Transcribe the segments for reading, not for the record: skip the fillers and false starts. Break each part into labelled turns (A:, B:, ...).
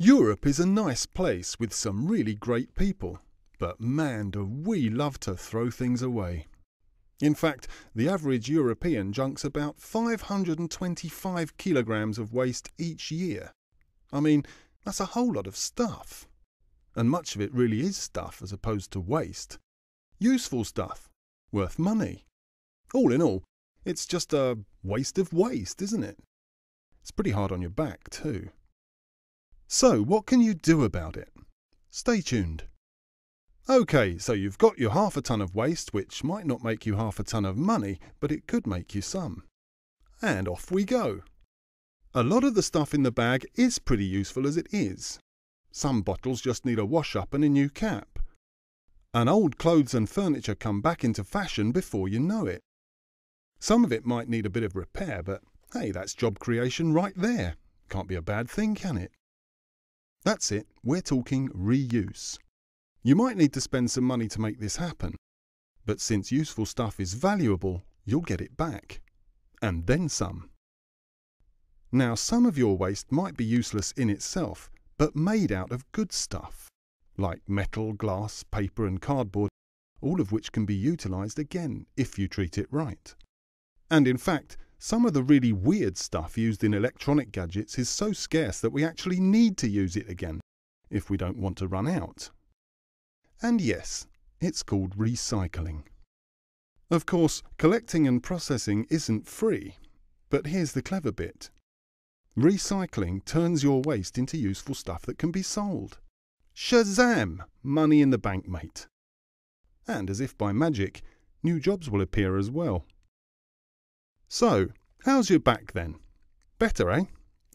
A: Europe is a nice place with some really great people, but man, do we love to throw things away. In fact, the average European junks about 525 kilograms of waste each year. I mean, that's a whole lot of stuff. And much of it really is stuff as opposed to waste. Useful stuff, worth money. All in all, it's just a waste of waste, isn't it? It's pretty hard on your back too. So, what can you do about it? Stay tuned. OK, so you've got your half a ton of waste, which might not make you half a ton of money, but it could make you some. And off we go. A lot of the stuff in the bag is pretty useful as it is. Some bottles just need a wash-up and a new cap. And old clothes and furniture come back into fashion before you know it. Some of it might need a bit of repair, but hey, that's job creation right there. Can't be a bad thing, can it? That's it, we're talking reuse. You might need to spend some money to make this happen, but since useful stuff is valuable, you'll get it back. And then some. Now, some of your waste might be useless in itself, but made out of good stuff, like metal, glass, paper and cardboard, all of which can be utilised again if you treat it right. And in fact, some of the really weird stuff used in electronic gadgets is so scarce that we actually need to use it again, if we don't want to run out. And yes, it's called recycling. Of course, collecting and processing isn't free, but here's the clever bit. Recycling turns your waste into useful stuff that can be sold. Shazam! Money in the bank, mate. And as if by magic, new jobs will appear as well. So, how's your back then? Better, eh?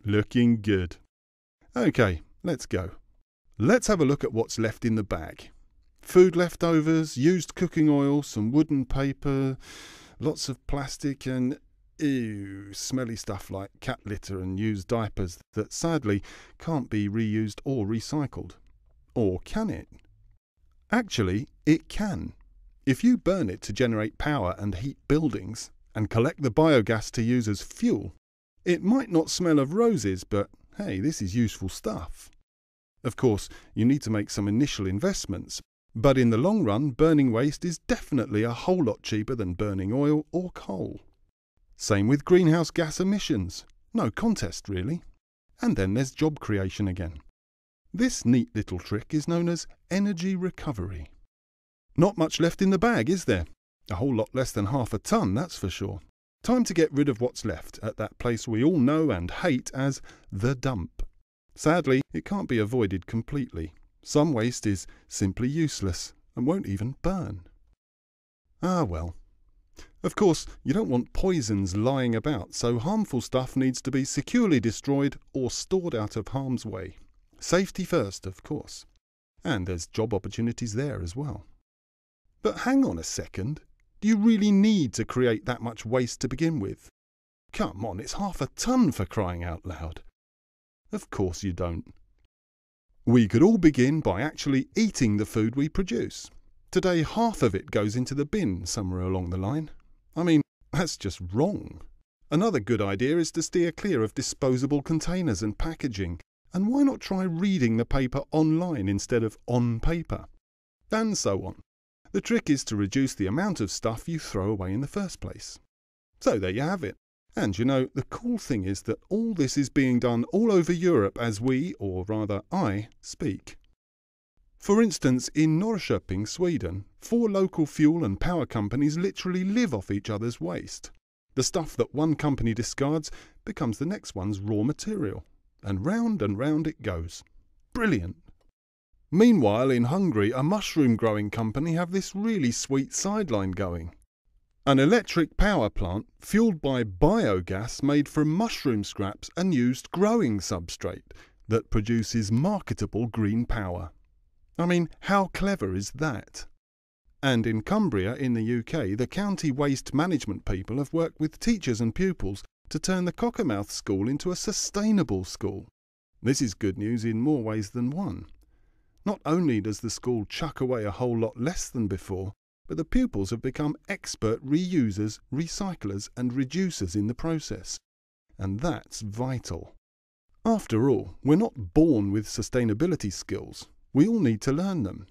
A: Looking good. OK, let's go. Let's have a look at what's left in the bag. Food leftovers, used cooking oil, some wooden paper, lots of plastic and smelly stuff like cat litter and used diapers that sadly can't be reused or recycled. Or can it? Actually, it can. If you burn it to generate power and heat buildings, and collect the biogas to use as fuel, it might not smell of roses, but hey, this is useful stuff. Of course, you need to make some initial investments, but in the long run, burning waste is definitely a whole lot cheaper than burning oil or coal. Same with greenhouse gas emissions. No contest, really. And then there's job creation again. This neat little trick is known as energy recovery. Not much left in the bag, is there? A whole lot less than half a ton, that's for sure. Time to get rid of what's left at that place we all know and hate as the dump. Sadly, it can't be avoided completely. Some waste is simply useless and won't even burn. Ah well. Of course, you don't want poisons lying about, so harmful stuff needs to be securely destroyed or stored out of harm's way. Safety first, of course. And there's job opportunities there as well. But hang on a second. Do you really need to create that much waste to begin with? Come on, it's half a ton for crying out loud. Of course you don't. We could all begin by actually eating the food we produce. Today, half of it goes into the bin somewhere along the line. I mean, that's just wrong. Another good idea is to steer clear of disposable containers and packaging. And why not try reading the paper online instead of on paper? And so on. The trick is to reduce the amount of stuff you throw away in the first place. So there you have it. And you know, the cool thing is that all this is being done all over Europe as we, or rather I, speak. For instance, in Norrköping, Sweden, 4 local fuel and power companies literally live off each other's waste. The stuff that one company discards becomes the next one's raw material. And round it goes. Brilliant. Meanwhile, in Hungary, a mushroom growing company have this really sweet sideline going. An electric power plant fueled by biogas made from mushroom scraps and used growing substrate that produces marketable green power. I mean, how clever is that? And in Cumbria in the UK, the county waste management people have worked with teachers and pupils to turn the Cockermouth School into a sustainable school. This is good news in more ways than one. Not only does the school chuck away a whole lot less than before, but the pupils have become expert reusers, recyclers and reducers in the process. And that's vital. After all, we're not born with sustainability skills. We all need to learn them.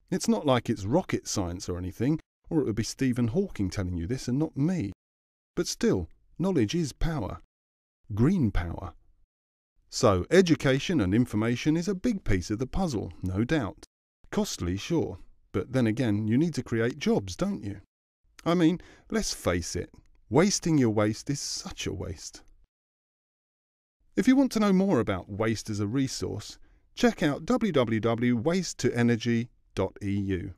A: It's not like it's rocket science or anything, or it would be Stephen Hawking telling you this and not me. But still, knowledge is power. Green power. So, education and information is a big piece of the puzzle, no doubt. Costly, sure, but then again, you need to create jobs, don't you? I mean, let's face it, wasting your waste is such a waste. If you want to know more about waste as a resource, check out www.wastetoenergy.eu.